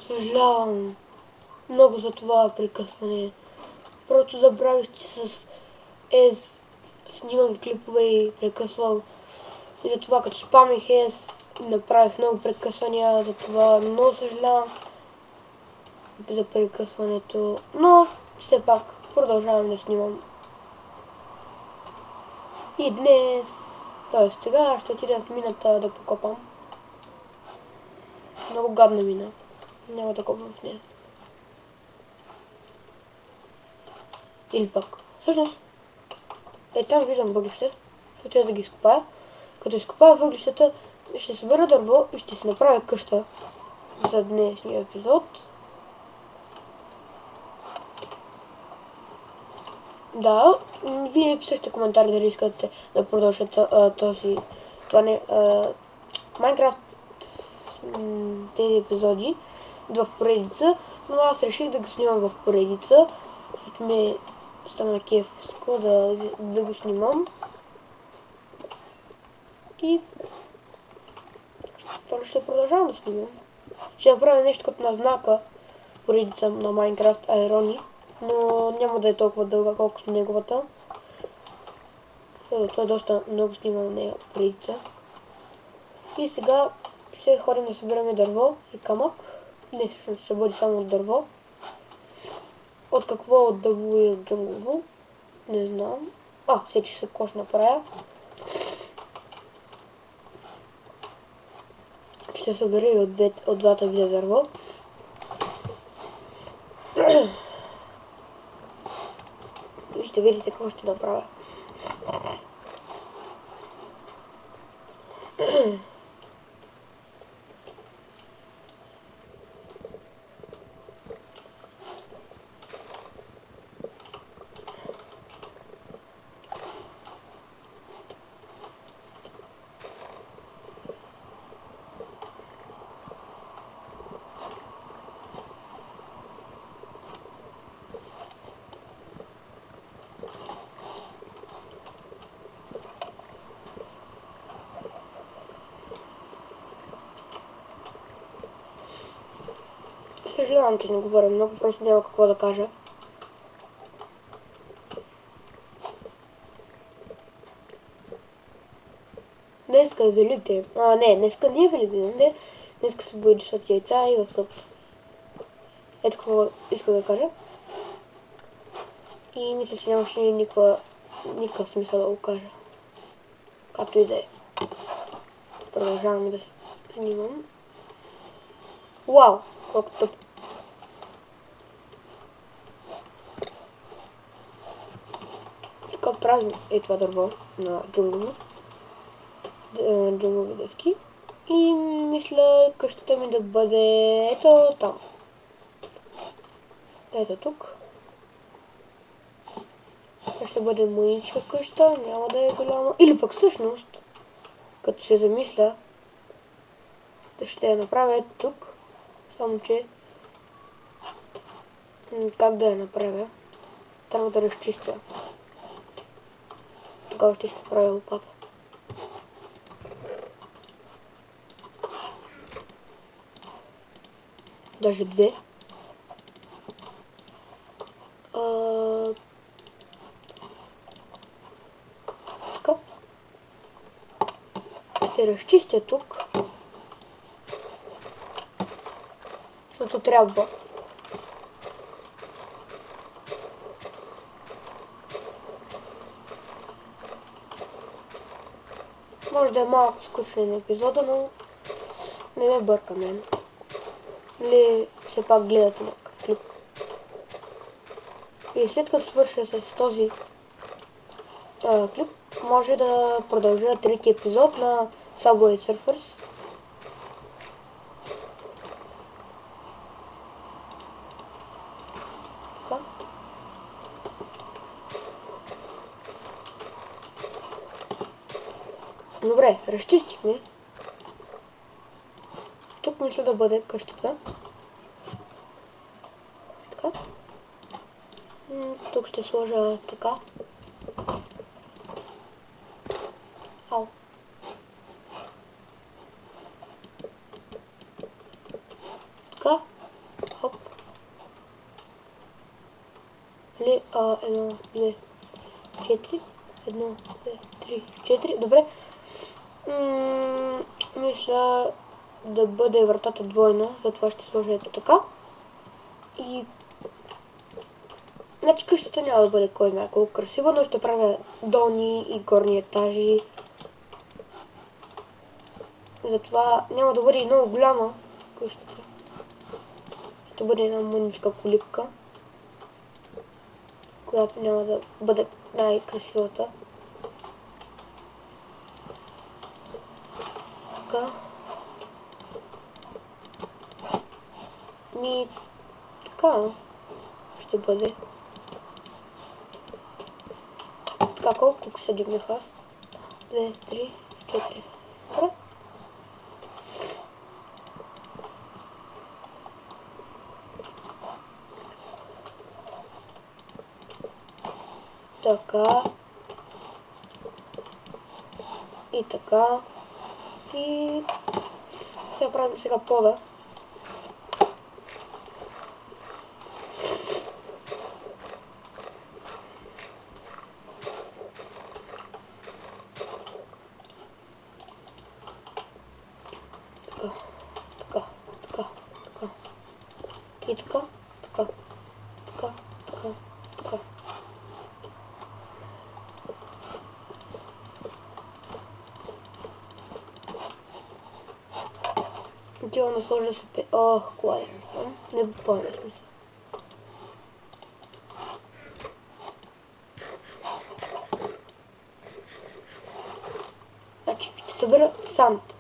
Съжалявам много за това прекъсване. Просто забравих, че с Ез снимам клипове и прекъсвам. И затова като спамих Ез направих много прекъсвания, затова много съжалявам за прекъсването. Но все пак продължавам да снимам. И днес, т.е. сега ще отида в мината да покопам. Много гадна мина. Няма да копам в нея. Или пак. Всъщност, там виждам въглища. Ще отида да ги изкопая. Като изкопая въглищата, ще събера дърво и ще си направя къща за днешния епизод. Да, вие писахте коментари дали искате да продължат Майнкрафт тези епизоди в поредица, но аз реших да го снимам в поредица, защото ми стана кефско да го снимам. И ще продължавам да снимам. Ще направя нещо като на знака поредица на Майнкрафт Айрони, но няма да е толкова дълга, колкото неговата. Той е доста много снима на нея поредица. И сега ще ходим да събираме дърво и камък. Не, всъщност ще бъде само от дърво. От какво? От дърво и от джунгово? Не знам. Сечи се какво ще направя. Ще събера и от двата вида дърво. И ще видите какво ще направя. Съжалявам, че не говоря много, просто няма какво да кажа. Днеска е Великден. Днеска не е Великден, днеска се боядисват яйца и в съп. Ето какво иска да кажа. И мисля, че нямаше никакъв смисъл да го кажа. Както и да е. Продължаваме да се снимам. Вау! Колко тъп. Така правим това дърво на джунгови дъски. И мисля къщата ми да бъде ето там. Ето тук. Това ще бъде мъничка къща, няма да е голяма. Или пък всъщност, като се замисля, ще я направя ето тук. Само че как да я направя? Трябва да разчистя. Тогава ще си правя лопата. Даже две. Така. Ще разчистя тук. Защото трябва. Може да е малко скучен епизода, но не ме бърка мен. Или все пак гледате някакъв клип. И след като свърша с този клип, може да продължа трети епизод на Subway Surfers. Така. Добре, разчистихме. Тук мисля да бъде къщата. Така. Тук ще сложа така. Нали? 1, 2, 4. 1, 2, 3, 4. Добре. Мисля да бъде вратата двойна, затова ще сложа ето така. И значи къщата няма да бъде кой знае колко красива, но ще правя долни и горни етажи. Затова няма да бъде и много голяма къщата. Ще бъде една мъничка колипка, която няма да бъде най-красивата. Така. Така ще бъде. Така, колко ще дигнах аз? 2, 3, 4. Добре. Така. И така. И ще направим сега пода. И така. Отивам да сложа супер. Ох, кладен съм. Не буквално смисъл. Значи, ще събера санд.